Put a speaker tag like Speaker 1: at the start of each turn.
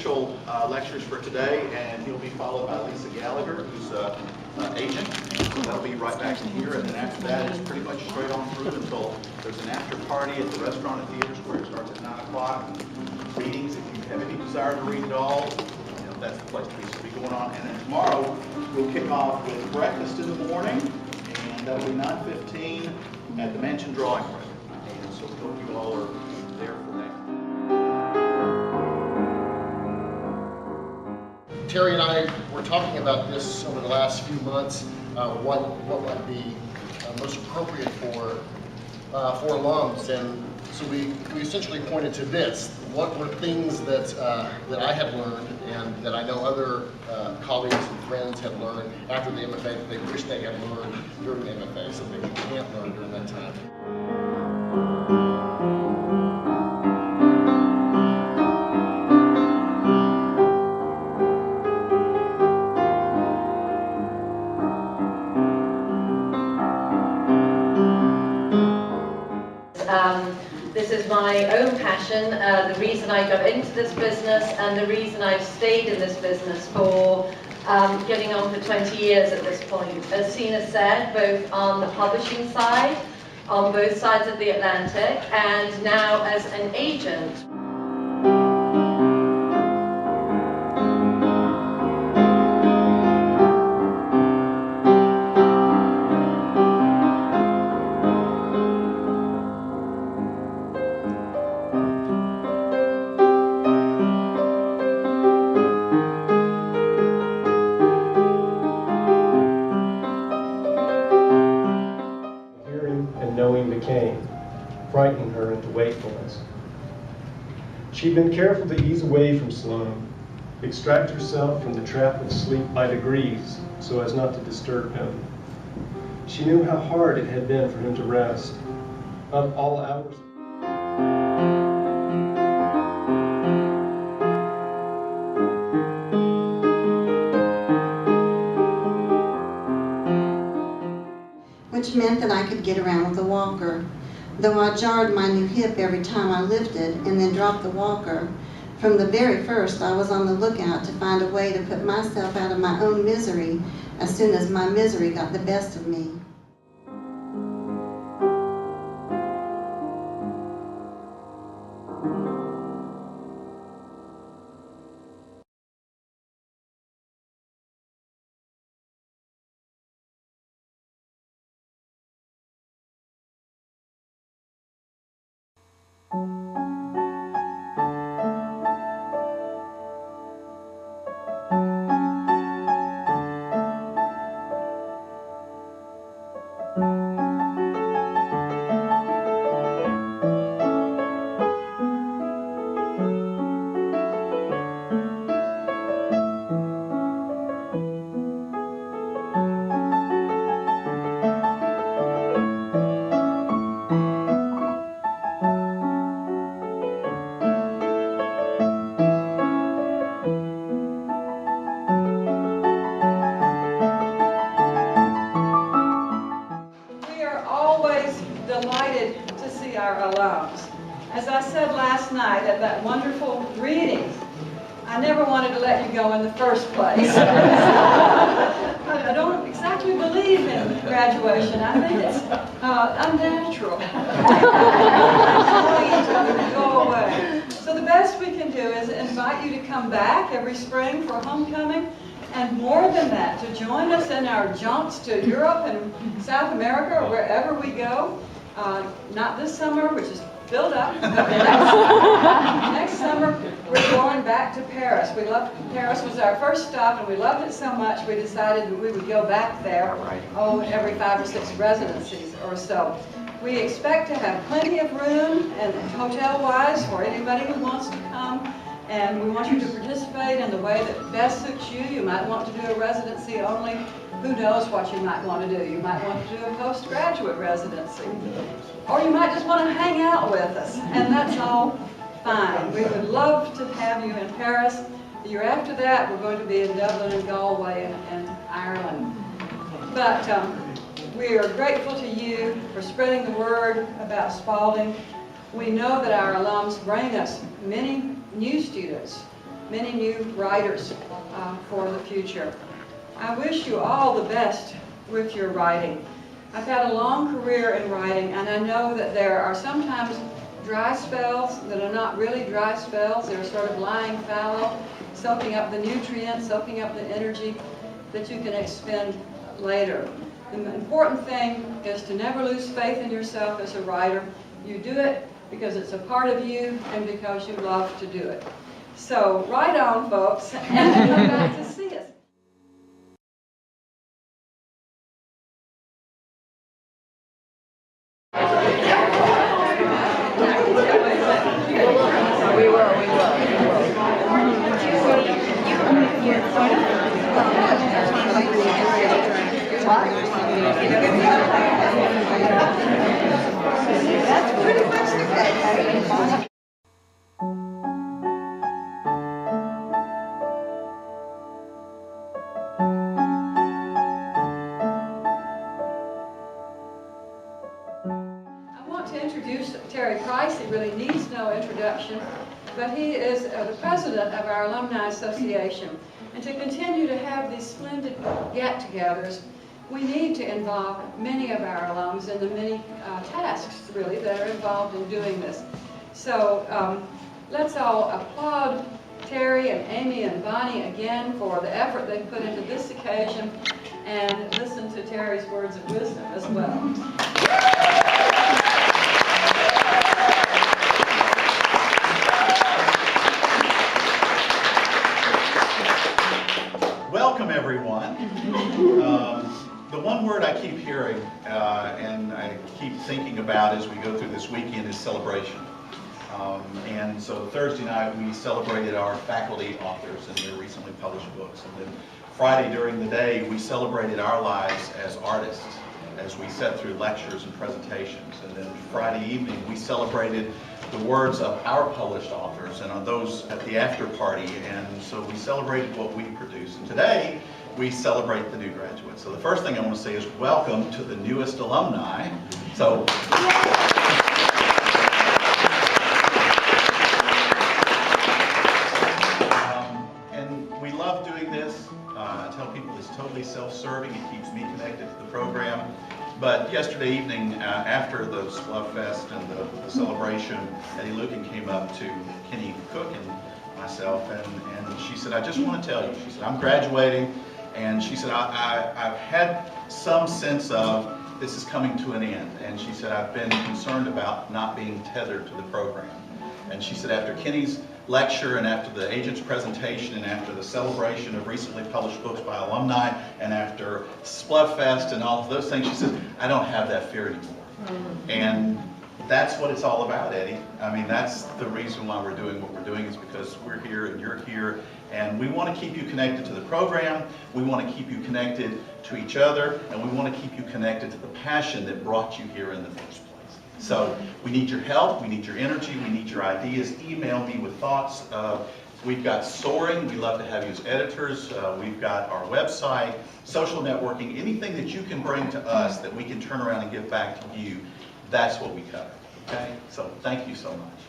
Speaker 1: official lectures for today, and he'll be followed by Lisa Gallagher, who's an agent. So that'll be right back in here, and then after that, it's pretty much straight on through until there's an after party at the restaurant and theater square. It starts at 9 o'clock. Readings, if you have any desire to read at all, that's the place to be. So it'll be going on. And then tomorrow, we'll kick off with breakfast in the morning, and that'll be 9:15 at the Mansion Drawing Room. And so we hope you all are there for that.
Speaker 2: Terry and I were talking about this over the last few months, what might be most appropriate for alums, and so we essentially pointed to this. What were things that I had learned and that I know other colleagues and friends have learned after the MFA that they wish they had learned during the MFA, so they can't learn during that time.
Speaker 3: This is my own passion, the reason I got into this business and the reason I've stayed in this business for getting on for 20 years at this point. As Sina said, both on the publishing side, on both sides of the Atlantic, and now as an agent.
Speaker 4: Knowing the cane, frightening her into wakefulness. She'd been careful to ease away from Sloane, extract herself from the trap of sleep by degrees so as not to disturb him. She knew how hard it had been for him to rest, up all hours.
Speaker 5: Which meant that I could get around with a walker. Though I jarred my new hip every time I lifted and then dropped the walker, from the very first I was on the lookout to find a way to put myself out of my own misery as soon as my misery got the best of me.
Speaker 6: Delighted to see our alums. As I said last night at that wonderful reading, I never wanted to let you go in the first place. I don't exactly believe in graduation. I think it's unnatural. Go away. So the best we can do is invite you to come back every spring for homecoming, and more than that, to join us in our jaunts to Europe and South America or wherever we go. Not this summer, which is filled up. Next summer, we're going back to Paris. Paris was our first stop, and we loved it so much we decided that we would go back there, every 5 or 6 residencies or so. We expect to have plenty of room and hotel-wise for anybody who wants to come. And we want you to participate in the way that best suits you. You might want to do a residency only. Who knows what you might want to do. You might want to do a postgraduate residency. Or you might just want to hang out with us. And that's all fine. We would love to have you in Paris. The year after that, we're going to be in Dublin and Galway and Ireland. But we are grateful to you for spreading the word about Spalding. We know that our alums bring us many new students many new writers for the future. I wish you all the best with your writing. I've had a long career in writing, and I know that there are sometimes dry spells that are not really dry spells. They're sort of lying fallow, soaking up the nutrients, soaking up the energy that you can expend later. The important thing is to never lose faith in yourself as a writer. You do it because it's a part of you and because you love to do it. So write on, folks, and come back to see us.
Speaker 5: That's pretty much the case.
Speaker 6: I want to introduce Terry Price. He really needs no introduction, but he is the president of our Alumni Association. And to continue to have these splendid get-togethers, we need to involve many of our alums in the many tasks, really, that are involved in doing this. So let's all applaud Terry and Amy and Bonnie again for the effort they put into this occasion, and listen to Terry's words of wisdom as well.
Speaker 1: Welcome, everyone. The one word I keep hearing and I keep thinking about as we go through this weekend is celebration. And so Thursday night we celebrated our faculty authors and their recently published books. And then Friday during the day we celebrated our lives as artists as we sat through lectures and presentations. And then Friday evening we celebrated the words of our published authors and on those at the after party. And so we celebrated what we produce. And today we celebrate the new graduates. So the first thing I want to say is welcome to the newest alumni. So and we love doing this. I tell people it's totally self-serving. It keeps me connected to the program. But yesterday evening, after the Love Fest and the celebration, Eddie Lucan came up to Kenny Cook and myself, and she said, I just want to tell you, she said, I'm graduating, and she said, I've had some sense of this is coming to an end, and she said, I've been concerned about not being tethered to the program. And she said, after Kenny's lecture and after the agent's presentation and after the celebration of recently published books by alumni and after Spluff Fest and all of those things, she said, I don't have that fear anymore. And that's what it's all about, Eddie. I mean, that's the reason why we're doing what we're doing, is because we're here and you're here, and we want to keep you connected to the program, we want to keep you connected to each other, and we want to keep you connected to the passion that brought you here in the first place. So we need your help, we need your energy, we need your ideas. Email me with thoughts. We've got Soaring, we love to have you as editors. We've got our website, social networking, anything that you can bring to us that we can turn around and give back to you, that's what we cover. Okay? So thank you so much.